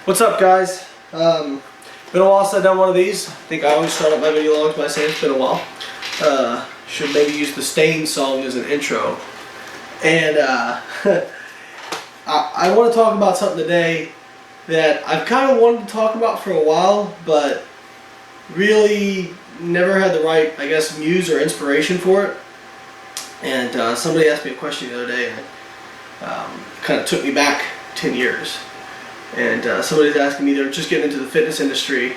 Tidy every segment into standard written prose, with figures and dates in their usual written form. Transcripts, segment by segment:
What's up, guys? Been a while since I've done one of these. I think I always start up my video logs by saying it's been a while. Should maybe use the Stain song as an intro. And I want to talk about something today that I've kind of wanted to talk about for a while, but really never had the right, I guess, muse or inspiration for it. And somebody asked me a question the other day, and it kind of took me back 10 years. And somebody's asking me, they're just getting into the fitness industry,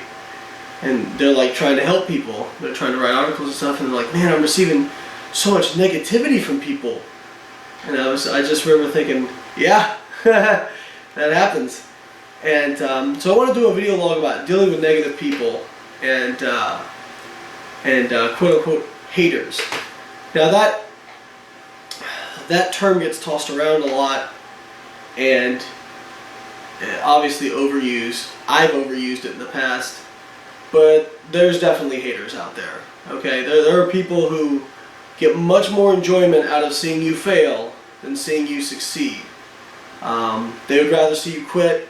and they're like trying to help people. They're trying to write articles and stuff, and they're like, man, I'm receiving so much negativity from people. And I just remember thinking, yeah, that happens. And so I want to do a video log about dealing with negative people and quote unquote haters. Now that term gets tossed around a lot, and obviously overused. I've overused it in the past, but there's definitely haters out there. Okay, there are people who get much more enjoyment out of seeing you fail than seeing you succeed. They would rather see you quit.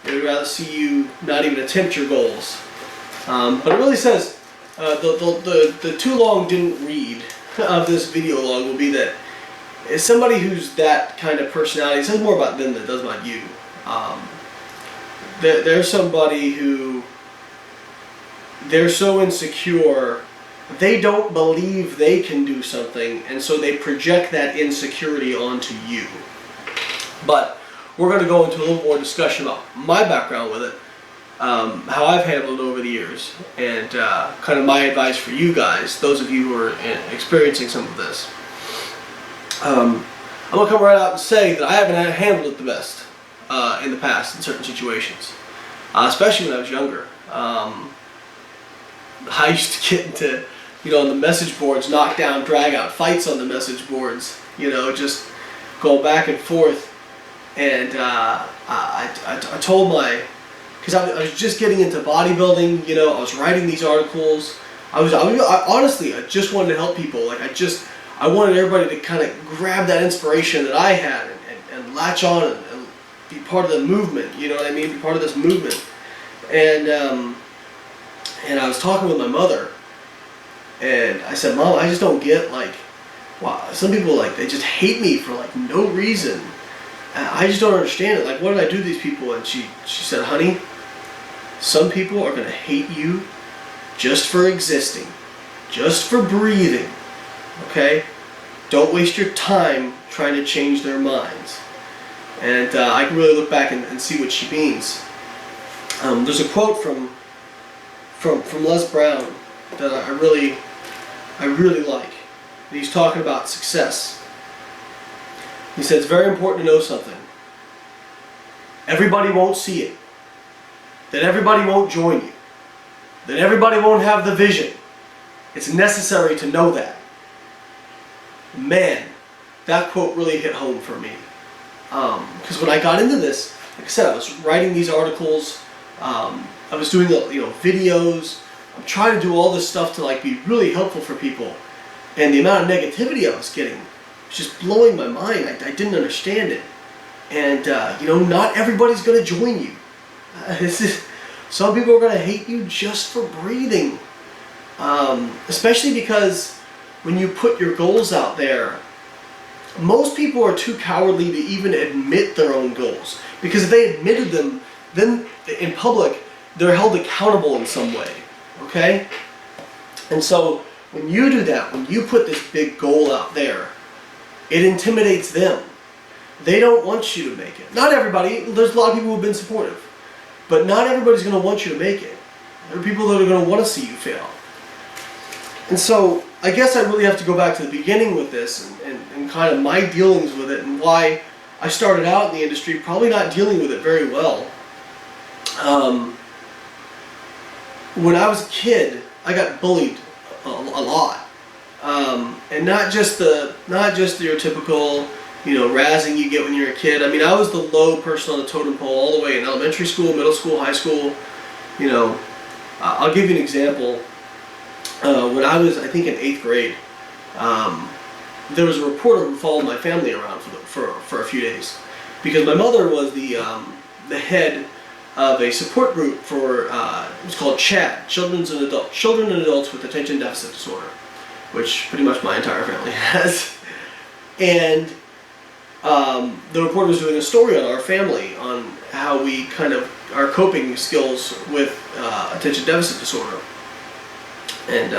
They would rather see you not even attempt your goals. But it really says the too long didn't read of this video log will be that as somebody who's that kind of personality, it says more about them than it does about you. There's somebody who they're so insecure, they don't believe they can do something, and so they project that insecurity onto you. But we're going to go into a little more discussion about my background with it, how I've handled it over the years, and kind of my advice for you guys, those of you who are experiencing some of this. I'm going to come right out and say that I haven't handled it the best in the past in certain situations, especially when I was younger. I used to get into, on the message boards, knock down, drag out fights on the message boards, just go back and forth. And I told because I was just getting into bodybuilding, I was writing these articles. I honestly, I just wanted to help people. Like I wanted everybody to kind of grab that inspiration that I had and latch on and be part of the movement, you know what I mean? Be part of this movement. And I was talking with my mother, and I said, Mom, I just don't get, wow, some people, they just hate me for, no reason. I just don't understand it. What did I do to these people? And she said, honey, some people are going to hate you just for existing, just for breathing, okay? Don't waste your time trying to change their minds. And I can really look back and see what she means. There's a quote from Les Brown that I really like. And he's talking about success. He said, it's very important to know something. Everybody won't see it. That everybody won't join you. That everybody won't have the vision. It's necessary to know that. Man, that quote really hit home for me. Because when I got into this, like I said, I was writing these articles, I was doing videos, I'm trying to do all this stuff to be really helpful for people, and the amount of negativity I was getting was just blowing my mind. I didn't understand it, and not everybody's going to join you. Some people are going to hate you just for breathing, especially because when you put your goals out there, most people are too cowardly to even admit their own goals, because if they admitted them, then in public they're held accountable in some way, okay? And so when you do that, when you put this big goal out there, it intimidates them. They don't want you to make it. Not everybody. There's a lot of people who have been supportive, but not everybody's going to want you to make it. There are people that are going to want to see you fail. And so I guess I really have to go back to the beginning with this and kind of my dealings with it, and why I started out in the industry probably not dealing with it very well. When I was a kid, I got bullied a lot, and not just your typical razzing you get when you're a kid. I mean, I was the low person on the totem pole all the way in elementary school, middle school, high school. I'll give you an example. When I was, I think, in 8th grade, there was a reporter who followed my family around for a few days, because my mother was the head of a support group for it was called CHAD, Children and Adults with Attention Deficit Disorder, which pretty much my entire family has. And the reporter was doing a story on our family on how we kind of our coping skills with attention deficit disorder. And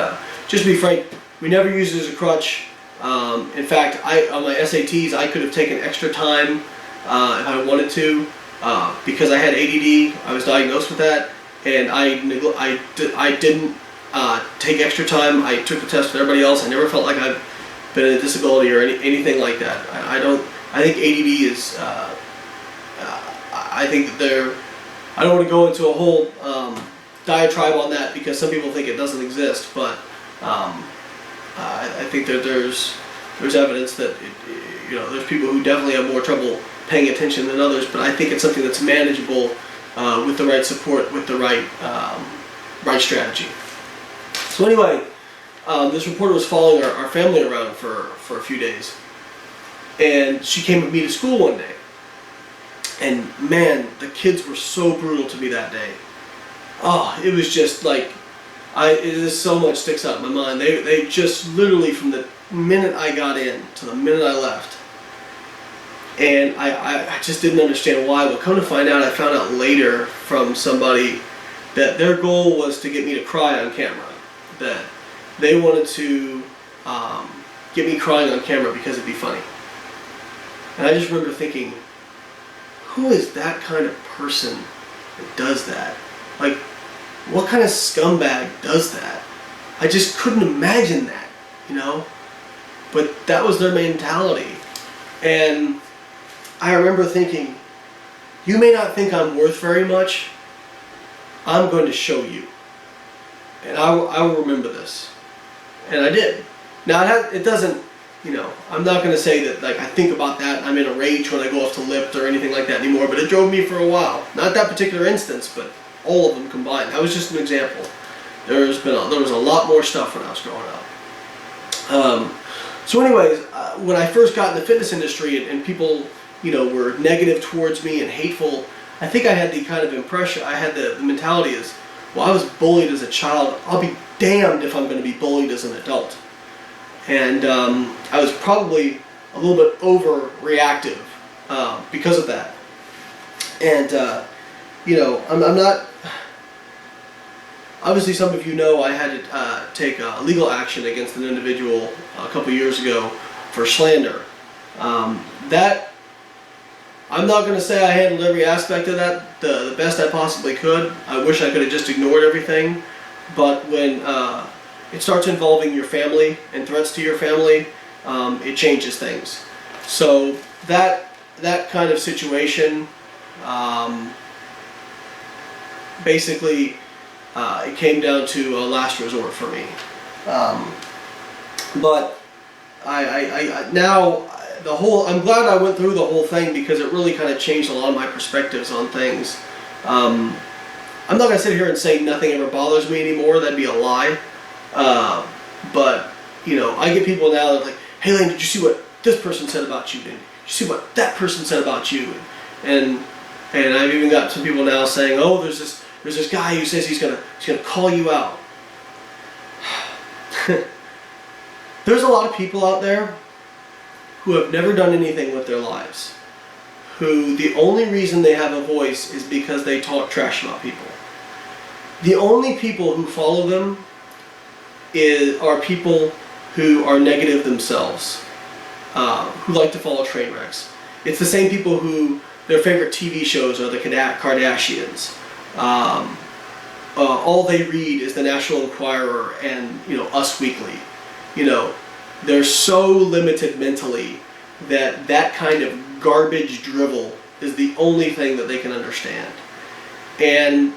just to be frank, we never used it as a crutch. In fact, on my SATs, I could have taken extra time if I wanted to, because I had ADD. I was diagnosed with that, and I didn't take extra time. I took the test with everybody else. I never felt like I've been in a disability or anything like that. I think ADD is. I think that I don't want to go into a whole diatribe on that because some people think it doesn't exist, but I think that there's evidence that there's people who definitely have more trouble paying attention than others, but I think it's something that's manageable with the right support, with the right strategy. So anyway, this reporter was following our family around for a few days, and she came with me to school one day. And man, the kids were so brutal to me that day. Oh, it was just like, so much sticks out in my mind. They just literally, from the minute I got in to the minute I left, and I just didn't understand why. But come to find out, I found out later from somebody that their goal was to get me to cry on camera. That they wanted to get me crying on camera because it'd be funny. And I just remember thinking, who is that kind of person that does that? Like, what kind of scumbag does that? I just couldn't imagine that, But that was their mentality. And I remember thinking, you may not think I'm worth very much. I'm going to show you. And I will remember this. And I did. Now, it doesn't, I'm not going to say that I think about that and I'm in a rage when I go off to lift or anything like that anymore, but it drove me for a while. Not that particular instance, but all of them combined. That was just an example. There was a lot more stuff when I was growing up. So anyways, when I first got in the fitness industry and people, were negative towards me and hateful, I think I had the kind of impression, I had the mentality is, well, I was bullied as a child. I'll be damned if I'm going to be bullied as an adult. And I was probably a little bit overreactive because of that. And, I'm not... Obviously, some of you know I had to take legal action against an individual a couple years ago for slander. I'm not going to say I handled every aspect of that the best I possibly could. I wish I could have just ignored everything. But when it starts involving your family and threats to your family, it changes things. So that kind of situation, basically, it came down to a last resort for me. But now I'm glad I went through the whole thing because it really kind of changed a lot of my perspectives on things. I'm not going to sit here and say nothing ever bothers me anymore. That'd be a lie. But I get people now that are like, "Hey, Lane, did you see what this person said about you? Did you see what that person said about you?" And I've even got some people now saying, "Oh, there's this guy who says he's gonna call you out." There's a lot of people out there who have never done anything with their lives, who the only reason they have a voice is because they talk trash about people. The only people who follow them are people who are negative themselves, who like to follow train wrecks. It's the same people who their favorite TV shows are the Kardashians. All they read is the National Enquirer and Us Weekly. They're so limited mentally that kind of garbage drivel is the only thing that they can understand. And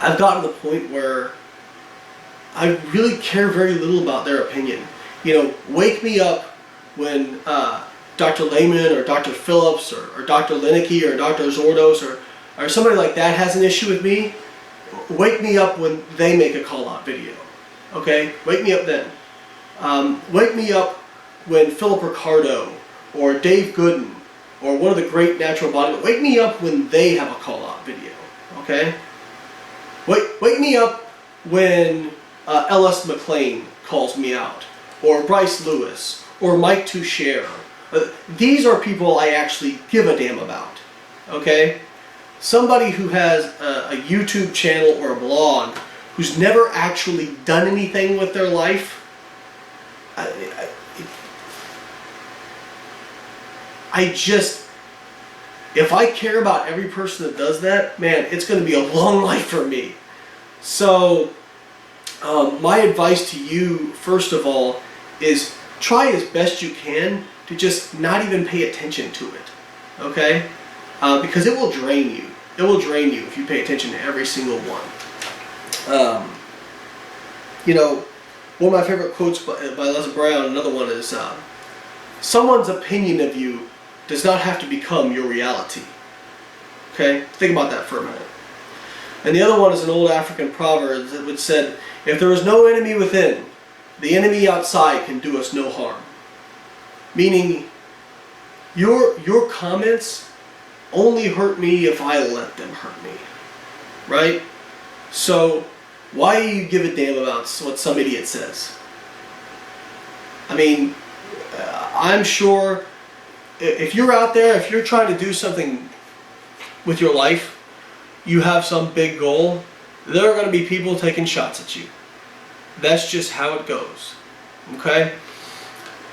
I've gotten to the point where I really care very little about their opinion. Wake me up when Dr. Lehman or Dr. Phillips or Dr. Lineker or Dr. Zordos or somebody like that has an issue with me. Wake me up when they make a call-out video. Okay? Wake me up then. Wake me up when Philip Ricardo or Dave Gooden or one of the great natural bodybuilders, wake me up when they have a call-out video. Okay? Wake me up when L.S. McLean calls me out, or Bryce Lewis, or Mike Toucher. These are people I actually give a damn about. Okay? Somebody who has a YouTube channel or a blog who's never actually done anything with their life, if I care about every person that does that, man, it's going to be a long life for me. So, my advice to you, first of all, is try as best you can to just not even pay attention to it. Okay? Because it will drain you. It will drain you if you pay attention to every single one. One of my favorite quotes by Les Brown, another one is, someone's opinion of you does not have to become your reality. Okay? Think about that for a minute. And the other one is an old African proverb that said, if there is no enemy within, the enemy outside can do us no harm. Meaning, your comments only hurt me if I let them hurt me. Right? So, why do you give a damn about what some idiot says? I mean, I'm sure if you're out there, if you're trying to do something with your life, you have some big goal, there are going to be people taking shots at you. That's just how it goes. Okay?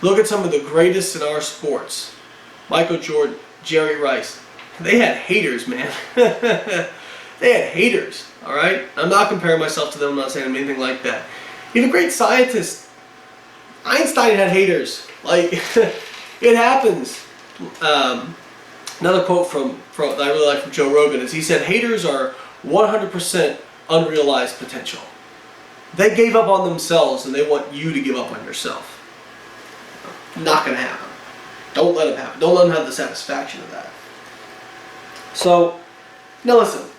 Look at some of the greatest in our sports. Michael Jordan, Jerry Rice. They had haters, man. They had haters, alright? I'm not comparing myself to them, I'm not saying anything like that. Even great scientists, Einstein had haters. Like, it happens. Another quote that I really like from Joe Rogan is he said, haters are 100% unrealized potential. They gave up on themselves and they want you to give up on yourself. Not going to happen. Don't let them happen. Don't let them have the satisfaction of that. So, now listen.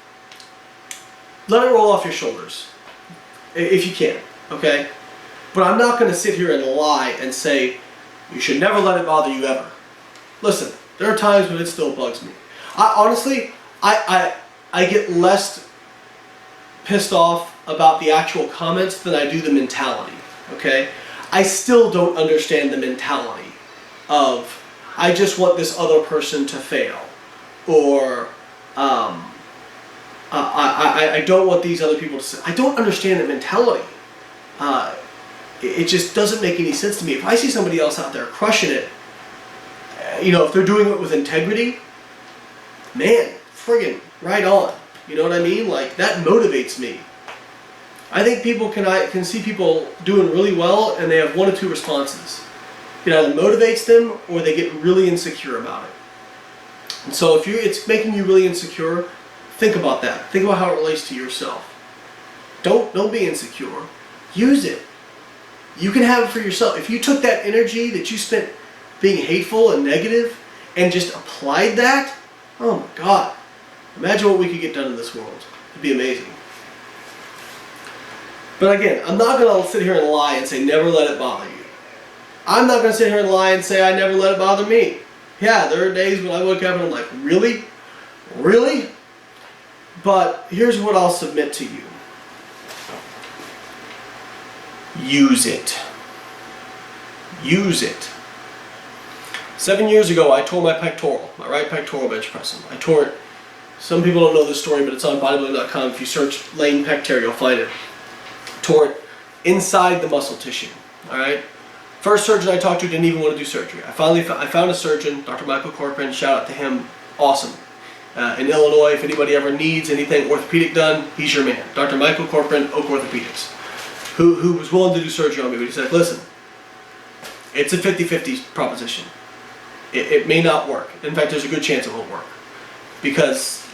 Let it roll off your shoulders. If you can. Okay? But I'm not going to sit here and lie and say, you should never let it bother you ever. Listen, there are times when it still bugs me. Honestly, I get less pissed off about the actual comments than I do the mentality. Okay? I still don't understand the mentality of, I just want this other person to fail. Or, I don't want these other people to say. I don't understand the mentality. It just doesn't make any sense to me. If I see somebody else out there crushing it, if they're doing it with integrity, man, friggin' right on. You know what I mean? Like, that motivates me. I think people can see people doing really well and they have one of two responses. It either motivates them or they get really insecure about it. And so if it's making you really insecure, think about that. Think about how it relates to yourself. Don't be insecure. Use it. You can have it for yourself. If you took that energy that you spent being hateful and negative and just applied that, oh my God. Imagine what we could get done in this world. It'd be amazing. But again, I'm not going to sit here and lie and say never let it bother you. I'm not going to sit here and lie and say I never let it bother me. Yeah, there are days when I wake up and I'm like, really? Really? But here's what I'll submit to you. Use it. Use it. 7 years ago, I tore my pectoral, my right pectoral bench pressing. I tore it. Some people don't know this story, but it's on BioLayne.com. If you search Lane pec tear, you'll find it. Tore it inside the muscle tissue. All right. First surgeon I talked to didn't even want to do surgery. I found a surgeon, Dr. Michael Corcoran. Shout out to him. Awesome. In Illinois, if anybody ever needs anything orthopedic done, he's your man. Dr. Michael Corcoran, Oak Orthopedics, who was willing to do surgery on me. But he said, listen, it's a 50-50 proposition. It may not work. In fact, there's a good chance it won't work. Because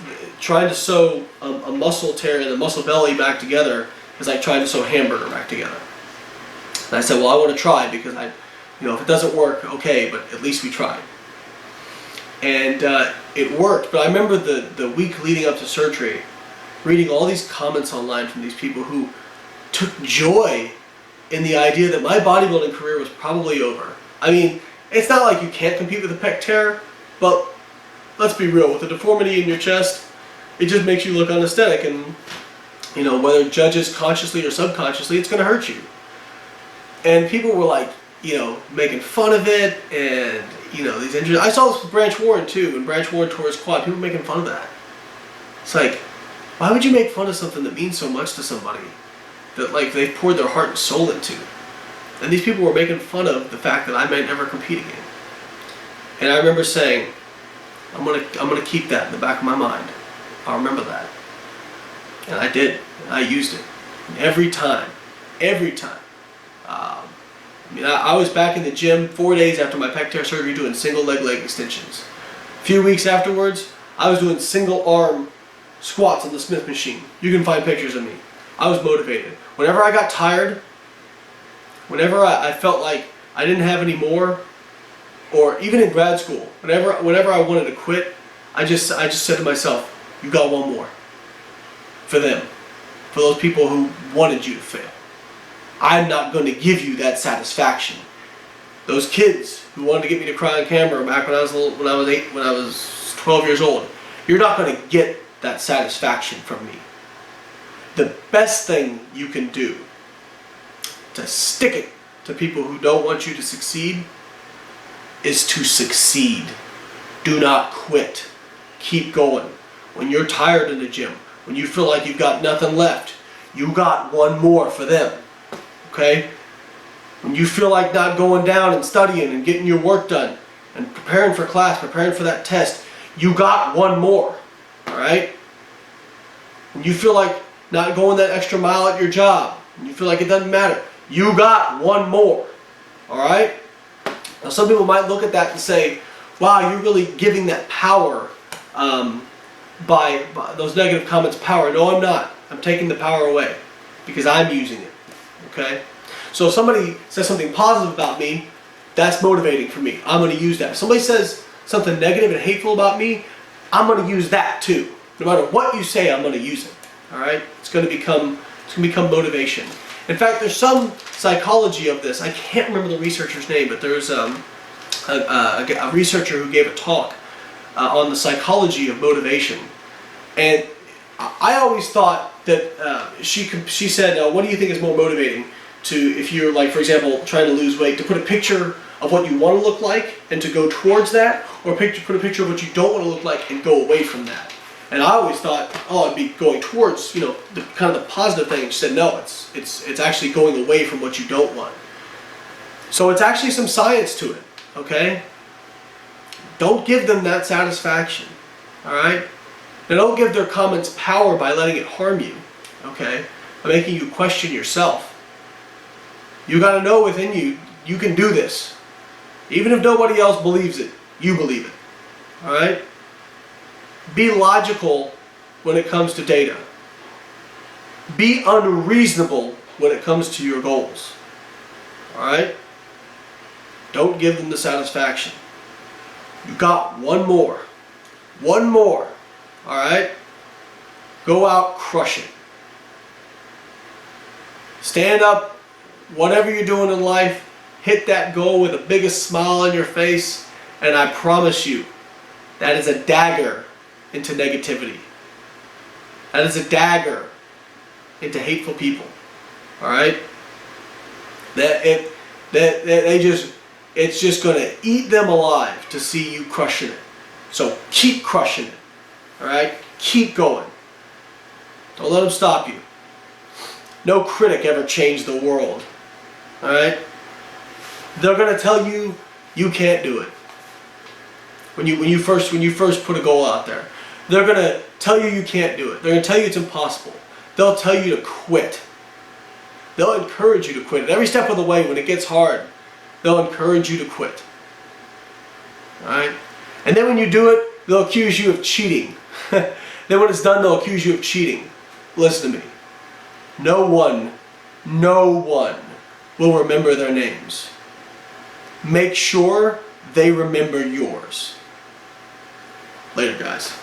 trying to sew a muscle tear in the muscle belly back together is like trying to sew a hamburger back together. And I said, well, I want to try because if it doesn't work, okay, but at least we tried. And it worked. But I remember the week leading up to surgery, reading all these comments online from these people who took joy in the idea that my bodybuilding career was probably over. I mean, it's not like you can't compete with a pec tear, but let's be real, with a deformity in your chest, it just makes you look unaesthetic, and whether judges consciously or subconsciously, it's going to hurt you. And people were like, making fun of it, and these injuries. I saw this with Branch Warren too. When Branch Warren tore his quad, people were making fun of that. It's like, why would you make fun of something that means so much to somebody, that like they've poured their heart and soul into? And these people were making fun of the fact that I might never compete again. And I remember saying, I'm gonna keep that in the back of my mind. I'll remember that. And I did. I used it every time. I was back in the gym 4 days after my pec tear surgery doing single leg extensions. A few weeks afterwards, I was doing single arm squats on the Smith machine. You can find pictures of me. I was motivated. Whenever I got tired, whenever I felt like I didn't have any more, or even in grad school, whenever I wanted to quit, I just said to myself, you got one more. For them. For those people who wanted you to fail. I'm not going to give you that satisfaction. Those kids who wanted to get me to cry on camera back when I was 12 years old, you're not going to get that satisfaction from me. The best thing you can do to stick it to people who don't want you to succeed is to succeed. Do not quit. Keep going. When you're tired in the gym, when you feel like you've got nothing left, you got one more for them. Okay? When you feel like not going down and studying and getting your work done and preparing for class, preparing for that test, you got one more. Alright? When you feel like not going that extra mile at your job, and you feel like it doesn't matter, you got one more. Alright? Now some people might look at that and say, wow, you're really giving that power, by those negative comments power. No, I'm not. I'm taking the power away because I'm using it. Okay? So if somebody says something positive about me, that's motivating for me. I'm going to use that. If somebody says something negative and hateful about me, I'm going to use that too. No matter what you say, I'm going to use it. All right? It's going to become motivation. In fact, there's some psychology of this. I can't remember the researcher's name, but there's a researcher who gave a talk on the psychology of motivation. And I always thought that she said, what do you think is more motivating? If you're, like, for example, trying to lose weight, to put a picture of what you want to look like and to go towards that, or put a picture of what you don't want to look like and go away from that. And I always thought, oh, I'd be going towards, the kind of the positive thing. She said, no, it's actually going away from what you don't want. So it's actually some science to it, okay? Don't give them that satisfaction, all right? Now don't give their comments power by letting it harm you, okay? By making you question yourself. You got to know within you, you can do this. Even if nobody else believes it, you believe it, all right? Be logical when it comes to data. Be unreasonable when it comes to your goals, all right? Don't give them the satisfaction. You got one more. One more. Alright? Go out, crush it. Stand up, whatever you're doing in life, hit that goal with the biggest smile on your face, and I promise you, that is a dagger into negativity. That is a dagger into hateful people. Alright? It's just going to eat them alive to see you crushing it. So keep crushing it. Alright? Keep going. Don't let them stop you. No critic ever changed the world. Alright? They're going to tell you you can't do it. When you first put a goal out there. They're going to tell you can't do it. They're going to tell you it's impossible. They'll tell you to quit. They'll encourage you to quit. At every step of the way, when it gets hard, they'll encourage you to quit. Alright? And then when you do it, they'll accuse you of cheating. Then when it's done, they'll accuse you of cheating. Listen to me. No one will remember their names. Make sure they remember yours. Later, guys.